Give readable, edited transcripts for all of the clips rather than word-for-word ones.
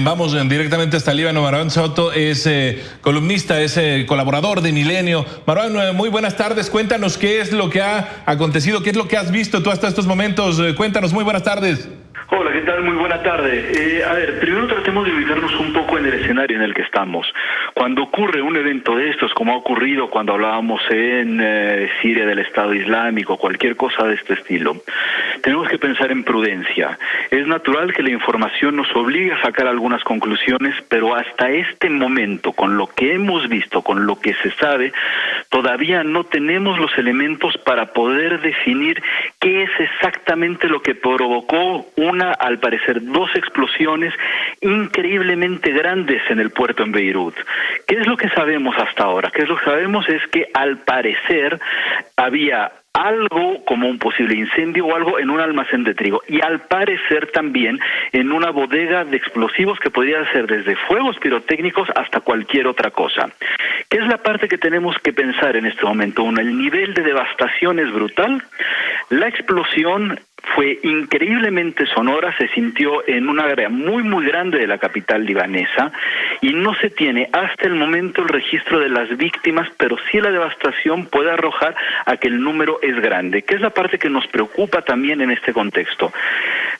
Vamos directamente hasta Líbano. Marwan Soto es columnista, es colaborador de Milenio. Marwan, muy buenas tardes. Cuéntanos qué es lo que ha acontecido, qué es lo que has visto tú hasta estos momentos. Cuéntanos, muy buenas tardes. Hola, ¿qué tal? Muy buena tarde. A ver, primero tratemos de ubicarnos un poco en el escenario en el que estamos. Cuando ocurre un evento de estos, como ha ocurrido cuando hablábamos en Siria del Estado Islámico, cualquier cosa de este estilo, tenemos que pensar en prudencia. Es natural que la información nos obligue a sacar algunas conclusiones, pero hasta este momento, con lo que hemos visto, con lo que se sabe, todavía no tenemos los elementos para poder definir qué es exactamente lo que provocó al parecer, dos explosiones increíblemente grandes en el puerto en Beirut. ¿Qué es lo que sabemos hasta ahora? ¿Qué es lo que sabemos? Es que al parecer había algo como un posible incendio o algo en un almacén de trigo y al parecer también en una bodega de explosivos que podría ser desde fuegos pirotécnicos hasta cualquier otra cosa. ¿Qué es la parte que tenemos que pensar en este momento? Uno, el nivel de devastación es brutal. La explosión fue increíblemente sonora, se sintió en una área muy grande de la capital libanesa y no se tiene hasta el momento el registro de las víctimas, pero sí la devastación puede arrojar a que el número es grande, que es la parte que nos preocupa también en este contexto.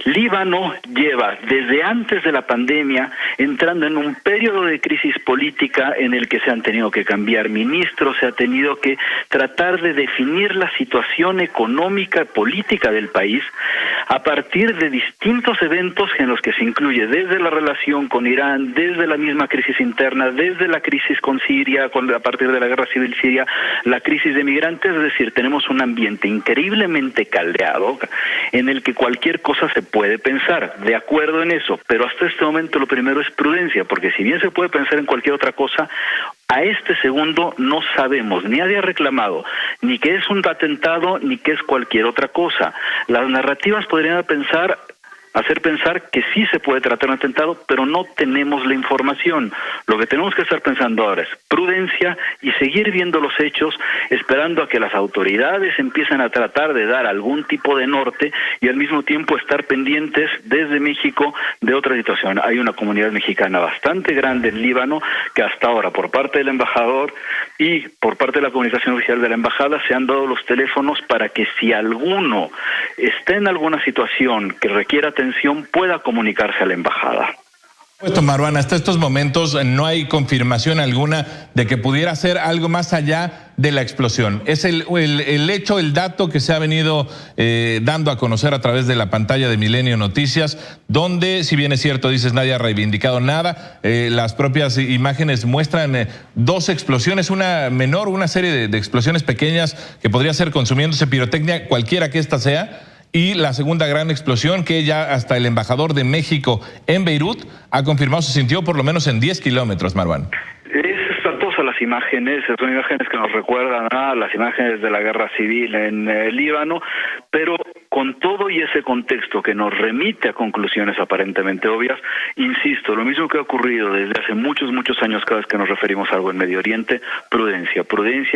Líbano lleva desde antes de la pandemia entrando en un periodo de crisis política en el que se han tenido que cambiar ministros, se ha tenido que tratar de definir la situación económica, política del país a partir de distintos eventos en los que se incluye desde la relación con Irán, desde la misma crisis interna, desde la crisis con Siria, a partir de la guerra civil siria, la crisis de migrantes, es decir, tenemos un ambiente increíblemente caldeado en el que cualquier cosa se puede pensar, de acuerdo en eso, pero hasta este momento lo primero es prudencia, porque si bien se puede pensar en cualquier otra cosa, a este segundo no sabemos, ni nadie ha reclamado, ni que es un atentado, ni que es cualquier otra cosa. Las narrativas podrían hacer pensar que sí se puede tratar un atentado, pero no tenemos la información. Lo que tenemos que estar pensando ahora es prudencia y seguir viendo los hechos, esperando a que las autoridades empiecen a tratar de dar algún tipo de norte y al mismo tiempo estar pendientes desde México de otra situación. Hay una comunidad mexicana bastante grande en Líbano que hasta ahora por parte del embajador y por parte de la comunicación oficial de la embajada se han dado los teléfonos para que si alguno está en alguna situación que requiera atención pueda comunicarse a la embajada. Marwan, hasta estos momentos no hay confirmación alguna de que pudiera ser algo más allá de la explosión. Es el hecho, el dato que se ha venido dando a conocer a través de la pantalla de Milenio Noticias, donde, si bien es cierto, dices, nadie ha reivindicado nada, las propias imágenes muestran dos explosiones, una menor, una serie de explosiones pequeñas que podría ser consumiéndose pirotecnia, cualquiera que ésta sea, y la segunda gran explosión que ya hasta el embajador de México en Beirut ha confirmado se sintió por lo menos en 10 kilómetros, Marwan. Es espantosa las imágenes, son imágenes que nos recuerdan a las imágenes de la guerra civil en Líbano, pero con todo y ese contexto que nos remite a conclusiones aparentemente obvias, insisto, lo mismo que ha ocurrido desde hace muchos años cada vez que nos referimos a algo en Medio Oriente, prudencia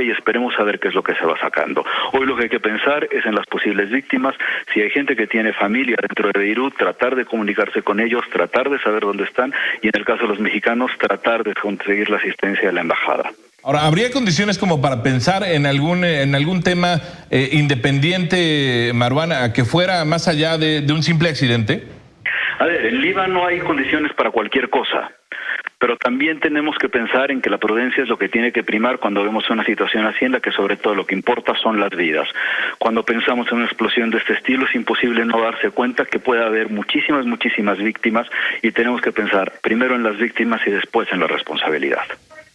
y esperemos a ver qué es lo que se va sacando. Hoy lo que hay que pensar es en las posibles víctimas, si hay gente que tiene familia dentro de Beirut, tratar de comunicarse con ellos, tratar de saber dónde están y en el caso de los mexicanos, tratar de conseguir la asistencia de la embajada. Ahora, ¿habría condiciones como para pensar en algún tema independiente, Marwan, a que fuera más allá de un simple accidente? A ver, en Líbano hay condiciones para cualquier cosa, pero también tenemos que pensar en que la prudencia es lo que tiene que primar cuando vemos una situación así en la que sobre todo lo que importa son las vidas. Cuando pensamos en una explosión de este estilo es imposible no darse cuenta que puede haber muchísimas víctimas y tenemos que pensar primero en las víctimas y después en la responsabilidad.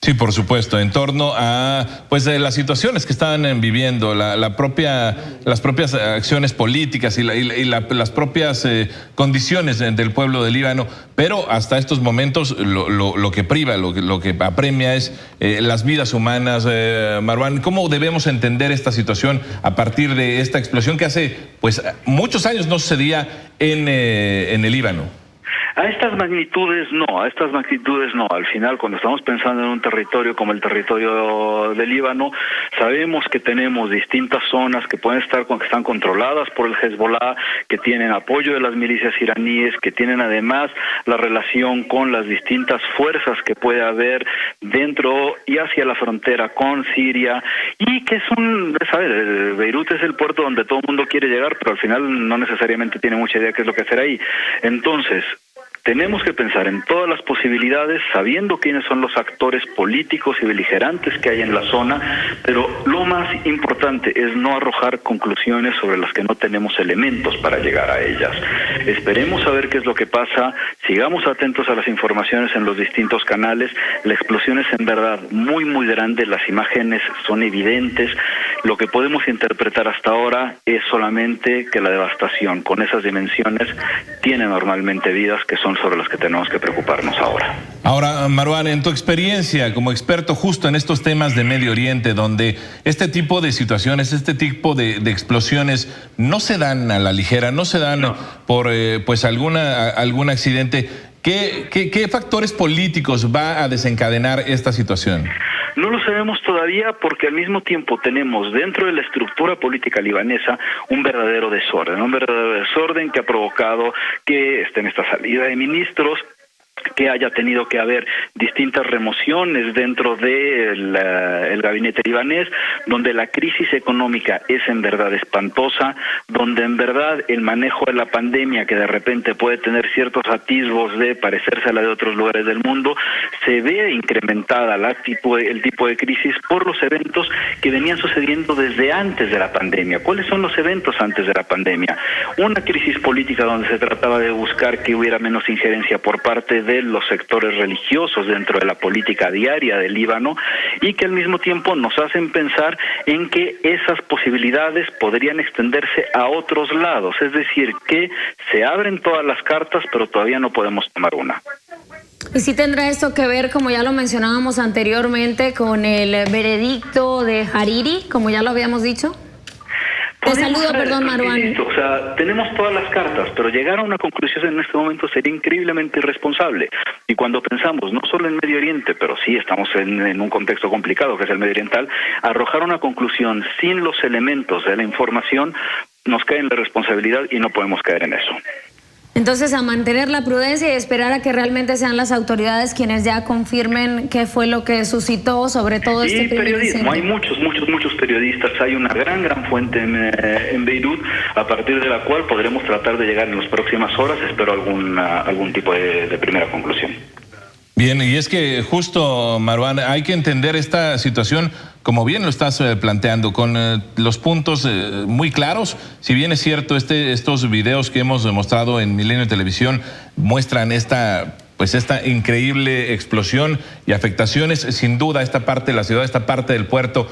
Sí, por supuesto, en torno a las situaciones que están viviendo, las propias acciones políticas y las propias condiciones del pueblo de Líbano, pero hasta estos momentos lo que priva, lo que apremia es las vidas humanas. Marwan, ¿cómo debemos entender esta situación a partir de esta explosión que hace muchos años no sucedía en el Líbano? A estas magnitudes no, Al final, cuando estamos pensando en un territorio como el territorio del Líbano, sabemos que tenemos distintas zonas que están controladas por el Hezbollah, que tienen apoyo de las milicias iraníes, que tienen además la relación con las distintas fuerzas que puede haber dentro y hacia la frontera con Siria, y que Beirut es el puerto donde todo el mundo quiere llegar, pero al final no necesariamente tiene mucha idea qué es lo que hacer ahí. Entonces, tenemos que pensar en todas las posibilidades, sabiendo quiénes son los actores políticos y beligerantes que hay en la zona, pero lo más importante es no arrojar conclusiones sobre las que no tenemos elementos para llegar a ellas. Esperemos a ver qué es lo que pasa, sigamos atentos a las informaciones en los distintos canales. La explosión es en verdad muy, muy grande, las imágenes son evidentes. Lo que podemos interpretar hasta ahora es solamente que la devastación con esas dimensiones tiene normalmente vidas que son sobre las que tenemos que preocuparnos ahora. Ahora, Marwan, en tu experiencia como experto justo en estos temas de Medio Oriente, donde este tipo de situaciones, este tipo de explosiones no se dan a la ligera, no se dan por algún accidente, ¿qué factores políticos va a desencadenar esta situación? No lo sabemos todavía, porque al mismo tiempo tenemos dentro de la estructura política libanesa un verdadero desorden que ha provocado que esté en esta salida de ministros, que haya tenido que haber distintas remociones dentro del el gabinete libanés, donde la crisis económica es en verdad espantosa, donde en verdad el manejo de la pandemia, que de repente puede tener ciertos atisbos de parecerse a la de otros lugares del mundo, se ve incrementada el tipo de crisis por los eventos que venían sucediendo desde antes de la pandemia. ¿Cuáles son los eventos antes de la pandemia? Una crisis política donde se trataba de buscar que hubiera menos injerencia por parte de los sectores religiosos dentro de la política diaria del Líbano, y que al mismo tiempo nos hacen pensar en que esas posibilidades podrían extenderse a otros lados, es decir, que se abren todas las cartas, pero todavía no podemos tomar una. ¿Y si tendrá esto que ver, como ya lo mencionábamos anteriormente, con el veredicto de Hariri, como ya lo habíamos dicho? Te saludo, perdón, Marwan. O sea, tenemos todas las cartas, pero llegar a una conclusión en este momento sería increíblemente irresponsable. Y cuando pensamos, no solo en Medio Oriente, pero sí estamos en un contexto complicado que es el medio oriental, arrojar una conclusión sin los elementos de la información nos cae en la responsabilidad y no podemos caer en eso. Entonces, a mantener la prudencia y esperar a que realmente sean las autoridades quienes ya confirmen qué fue lo que suscitó sobre todo este primer periodismo. incendio. Hay muchos periodistas. Hay una gran fuente en Beirut, a partir de la cual podremos tratar de llegar en las próximas horas, espero algún tipo de primera conclusión. Bien, y es que justo, Marwan, hay que entender esta situación, como bien lo estás planteando, con los puntos muy claros. Si bien es cierto, estos videos que hemos mostrado en Milenio Televisión muestran esta increíble explosión y afectaciones, sin duda esta parte de la ciudad, esta parte del puerto,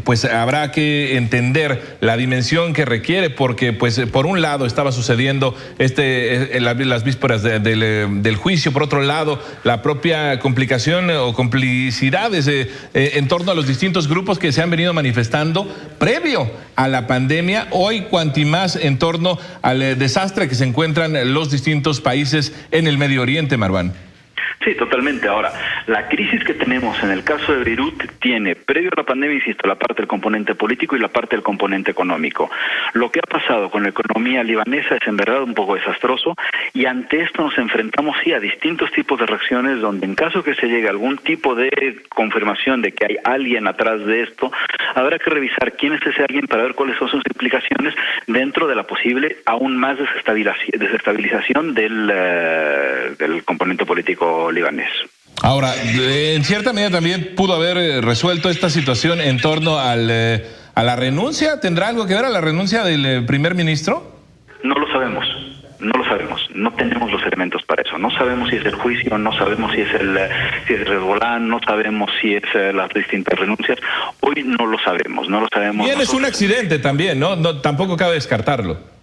pues habrá que entender la dimensión que requiere, porque pues por un lado estaba sucediendo las vísperas del juicio, por otro lado la propia complicación o complicidades en torno a los distintos grupos que se han venido manifestando previo a la pandemia, hoy cuanti más en torno al desastre que se encuentran los distintos países en el Medio Oriente, Marwan. Sí, totalmente. Ahora, la crisis que tenemos en el caso de Beirut tiene, previo a la pandemia, insisto, la parte del componente político y la parte del componente económico. Lo que ha pasado con la economía libanesa es en verdad un poco desastroso, y ante esto nos enfrentamos a distintos tipos de reacciones, donde en caso que se llegue a algún tipo de confirmación de que hay alguien atrás de esto, habrá que revisar quién es ese alguien para ver cuáles son sus implicaciones dentro de la posible aún más desestabilización del componente político libanés. Ahora, en cierta medida también pudo haber resuelto esta situación en torno a la renuncia. ¿Tendrá algo que ver a la renuncia del primer ministro? No lo sabemos. No tenemos los elementos para eso. No sabemos si es el juicio, no sabemos si es el Hezbollah, no sabemos si es las distintas renuncias. Hoy no lo sabemos. Bien, es un accidente también, ¿no? Tampoco cabe descartarlo.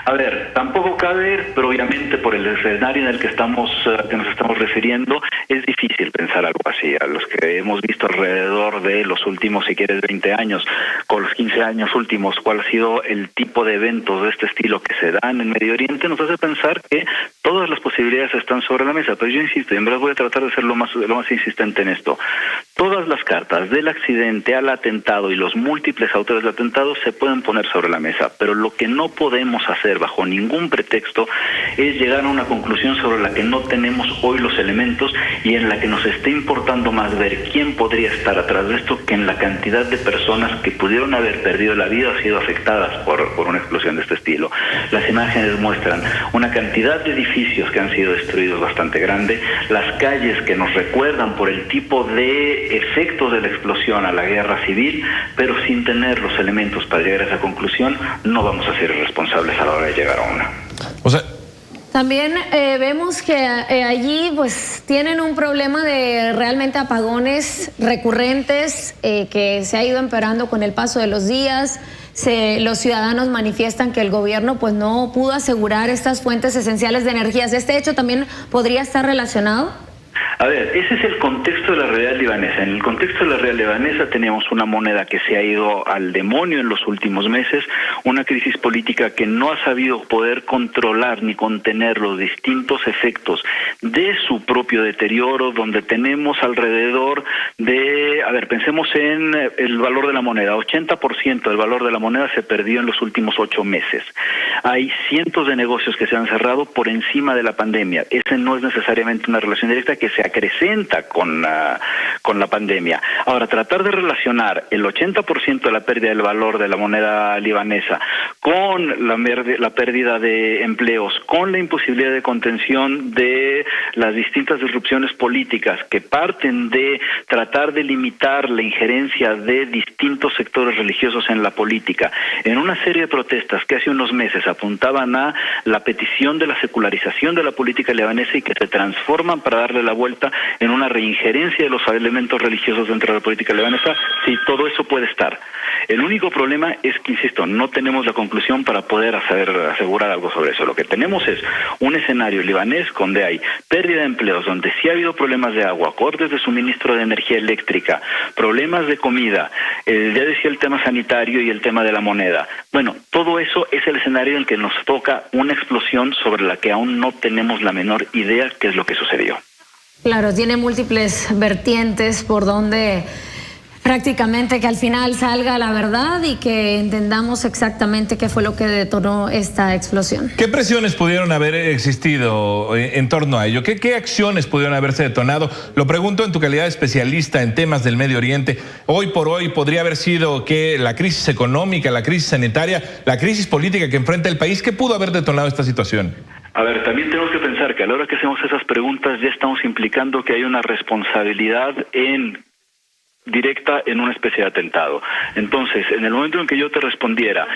A ver, tampoco cabe, pero obviamente por el escenario en el que nos estamos refiriendo, es difícil difícil pensar algo así. A los que hemos visto alrededor de los últimos, si quieres, 20 años, con los 15 años últimos, cuál ha sido el tipo de eventos de este estilo que se dan en Medio Oriente, nos hace pensar que todas las posibilidades están sobre la mesa. Pero yo insisto, y en verdad voy a tratar de ser lo más insistente en esto. Todas las cartas, del accidente al atentado y los múltiples autores del atentado, se pueden poner sobre la mesa, pero lo que no podemos hacer bajo ningún pretexto es llegar a una conclusión sobre la que no tenemos hoy los elementos y en la que nos esté importando más ver quién podría estar atrás de esto que en la cantidad de personas que pudieron haber perdido la vida o sido afectadas por una explosión de este estilo. Las imágenes muestran una cantidad de edificios que han sido destruidos bastante grande, las calles que nos recuerdan por el tipo de efectos de la explosión a la guerra civil, pero sin tener los elementos para llegar a esa conclusión, no vamos a ser irresponsables a la hora de llegar a una. O sea, también vemos que allí pues tienen un problema de realmente apagones recurrentes que se ha ido empeorando con el paso de los días. Los ciudadanos manifiestan que el gobierno pues no pudo asegurar estas fuentes esenciales de energías. ¿Este hecho también podría estar relacionado? A ver, ese es el contexto de la realidad libanesa. En el contexto de la realidad libanesa tenemos una moneda que se ha ido al demonio en los últimos meses, una crisis política que no ha sabido poder controlar ni contener los distintos efectos de su propio deterioro, donde tenemos alrededor de, pensemos en el valor de la moneda, 80% del valor de la moneda se perdió en los últimos 8 meses. Hay cientos de negocios que se han cerrado por encima de la pandemia. Ese no es necesariamente una relación directa que se acrecenta con la pandemia. Ahora, tratar de relacionar el 80% de la pérdida del valor de la moneda libanesa con la pérdida de empleos, con la imposibilidad de contención de las distintas disrupciones políticas que parten de tratar de limitar la injerencia de distintos sectores religiosos en la política, en una serie de protestas que hace unos meses apuntaban a la petición de la secularización de la política libanesa y que se transforman para darle la vuelta en una reinjerencia de los elementos religiosos dentro de la política libanesa. Sí, todo eso puede estar. El único problema es que, insisto, no tenemos la conclusión para poder asegurar algo sobre eso. Lo que tenemos es un escenario libanés donde hay pérdida de empleos, donde sí ha habido problemas de agua, cortes de suministro de energía eléctrica, problemas de comida, ya decía el tema sanitario y el tema de la moneda. Bueno, todo eso es el escenario en el que nos toca una explosión sobre la que aún no tenemos la menor idea qué es lo que sucedió. Claro, tiene múltiples vertientes por donde prácticamente que al final salga la verdad y que entendamos exactamente qué fue lo que detonó esta explosión. ¿Qué presiones pudieron haber existido en torno a ello? ¿Qué acciones pudieron haberse detonado? Lo pregunto en tu calidad de especialista en temas del Medio Oriente. Hoy por hoy podría haber sido que la crisis económica, la crisis sanitaria, la crisis política que enfrenta el país, ¿qué pudo haber detonado esta situación? A ver, también tenemos que pensar que a la hora que hacemos esas preguntas ya estamos implicando que hay una responsabilidad directa en una especie de atentado. Entonces, en el momento en que yo te respondiera,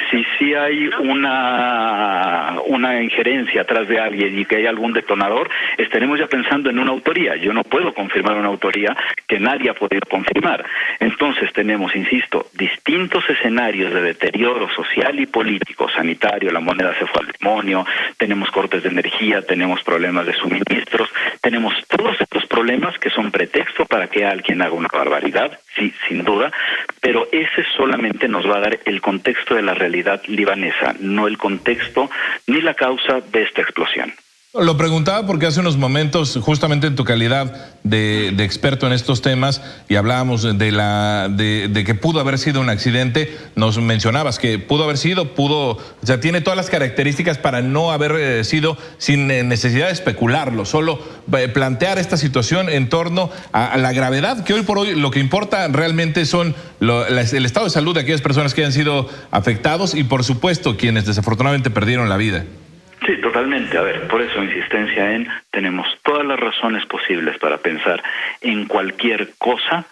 si sí hay una injerencia atrás de alguien y que hay algún detonador, estaremos ya pensando en una autoría. Yo no puedo confirmar una autoría que nadie ha podido confirmar. Entonces tenemos, insisto, distintos escenarios de deterioro social y político, sanitario, la moneda se fue al demonio, tenemos cortes de energía, tenemos problemas de suministros, tenemos todos estos problemas que son pretexto para que alguien haga una barbaridad, sí, sin duda, pero ese solamente nos va a dar el contexto de la realidad libanesa, no el contexto ni la causa de esta explosión. Lo preguntaba porque hace unos momentos, justamente en tu calidad de experto en estos temas, y hablábamos de que pudo haber sido un accidente, nos mencionabas que pudo haber sido, o sea, tiene todas las características para no haber sido sin necesidad de especularlo, solo plantear esta situación en torno a la gravedad, que hoy por hoy lo que importa realmente son el estado de salud de aquellas personas que hayan sido afectados y, por supuesto, quienes desafortunadamente perdieron la vida. Sí, totalmente. A ver, por eso insistencia en tenemos todas las razones posibles para pensar en cualquier cosa,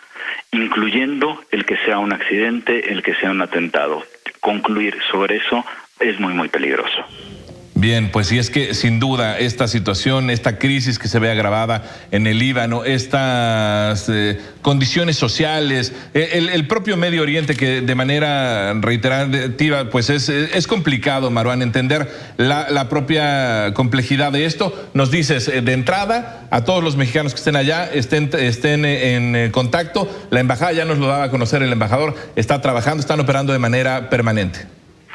incluyendo el que sea un accidente, el que sea un atentado. Concluir sobre eso es muy, muy peligroso. Bien, pues sí, es que sin duda esta situación, esta crisis que se ve agravada en el Líbano, estas condiciones sociales, el propio Medio Oriente que de manera reiterativa, pues es complicado, Marwan, entender la propia complejidad de esto. Nos dices, de entrada, a todos los mexicanos que estén allá, estén en contacto. La embajada ya nos lo daba a conocer, el embajador está trabajando, están operando de manera permanente.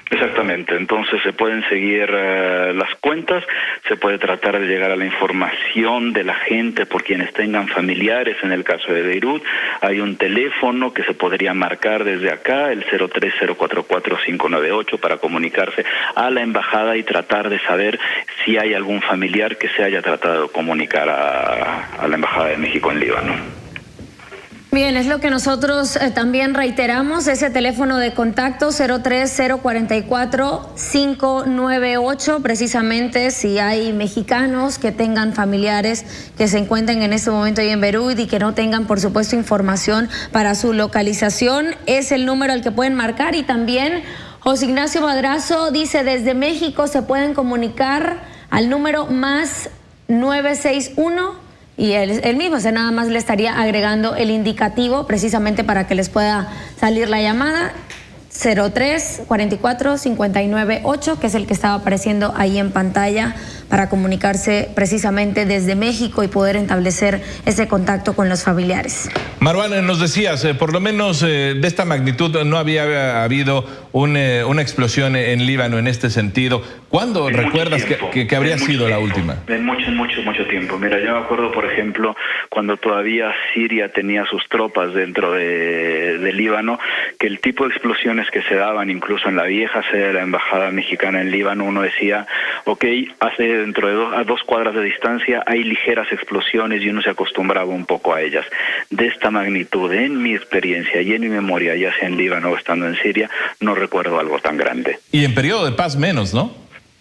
Exactamente, entonces se pueden seguir las cuentas, se puede tratar de llegar a la información de la gente por quienes tengan familiares. En el caso de Beirut hay un teléfono que se podría marcar desde acá, el 03044598, para comunicarse a la embajada y tratar de saber si hay algún familiar que se haya tratado de comunicar a la embajada de México en Líbano. Bien, es lo que nosotros también reiteramos, ese teléfono de contacto 03044598, precisamente si hay mexicanos que tengan familiares que se encuentren en este momento ahí en Beirut y que no tengan, por supuesto, información para su localización, es el número al que pueden marcar. Y también José Ignacio Madrazo dice, desde México se pueden comunicar al número más 961. Y él mismo, nada más le estaría agregando el indicativo precisamente para que les pueda salir la llamada, 03-44-59-8, que es el que estaba apareciendo ahí en pantalla, para comunicarse precisamente desde México y poder establecer ese contacto con los familiares. Marwan, nos decías, por lo menos de esta magnitud no había habido una explosión en Líbano en este sentido. ¿Cuándo recuerdas que habría sido la última? En mucho tiempo. Mira, yo me acuerdo, por ejemplo, cuando todavía Siria tenía sus tropas dentro de Líbano, que el tipo de explosiones que se daban, incluso en la vieja sede de la embajada mexicana en Líbano, uno decía, ok, a 2 cuadras de distancia hay ligeras explosiones y uno se acostumbraba un poco a ellas. De esta magnitud, en mi experiencia y en mi memoria, ya sea en Líbano o estando en Siria, no recuerdo algo tan grande. Y en periodo de paz menos, ¿no?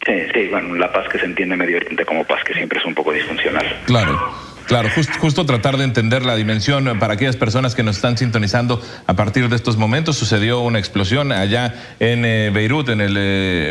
Sí, bueno, la paz que se entiende en Medio Oriente como paz que siempre es un poco disfuncional. Claro, justo tratar de entender la dimensión para aquellas personas que nos están sintonizando a partir de estos momentos. Sucedió una explosión allá en Beirut,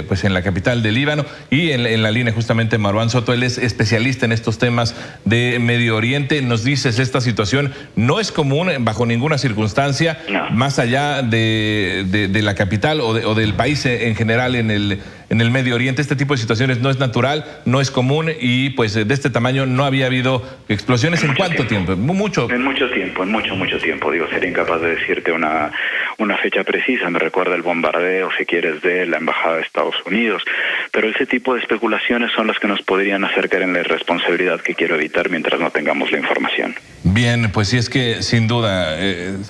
pues en la capital del Líbano, y en la línea justamente Marwan Soto. Él es especialista en estos temas de Medio Oriente. Nos dices, esta situación no es común bajo ninguna circunstancia, no, más allá de la capital o del país en general en el Medio Oriente. Este tipo de situaciones no es natural, no es común, y pues de este tamaño no había habido explosiones. ¿En cuánto tiempo? Mucho. En mucho tiempo. Digo, sería incapaz de decirte una fecha precisa. Me recuerda el bombardeo, si quieres, de la embajada de Estados Unidos. Pero ese tipo de especulaciones son las que nos podrían hacer caer en la irresponsabilidad que quiero evitar mientras no tengamos la información. Bien, pues sí, es que sin duda,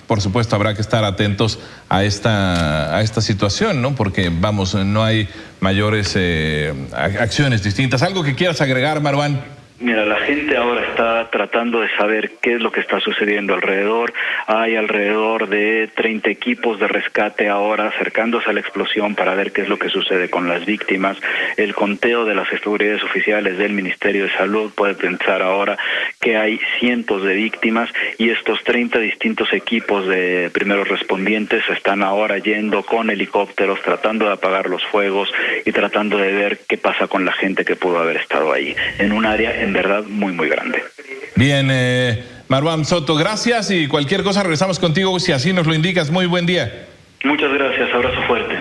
por supuesto, habrá que estar atentos a esta situación, ¿no? Porque, vamos, no hay mayores acciones distintas. ¿Algo que quieras agregar, Marwan? Mira, la gente ahora está tratando de saber qué es lo que está sucediendo alrededor. Hay alrededor de 30 equipos de rescate ahora acercándose a la explosión para ver qué es lo que sucede con las víctimas. El conteo de las autoridades oficiales del Ministerio de Salud puede pensar ahora que hay cientos de víctimas, y estos 30 distintos equipos de primeros respondientes están ahora yendo con helicópteros, tratando de apagar los fuegos y tratando de ver qué pasa con la gente que pudo haber estado ahí, en un área en verdad muy grande. Bien, Marwan Soto, gracias, y cualquier cosa regresamos contigo si así nos lo indicas. Muy buen día. Muchas gracias, abrazo fuerte.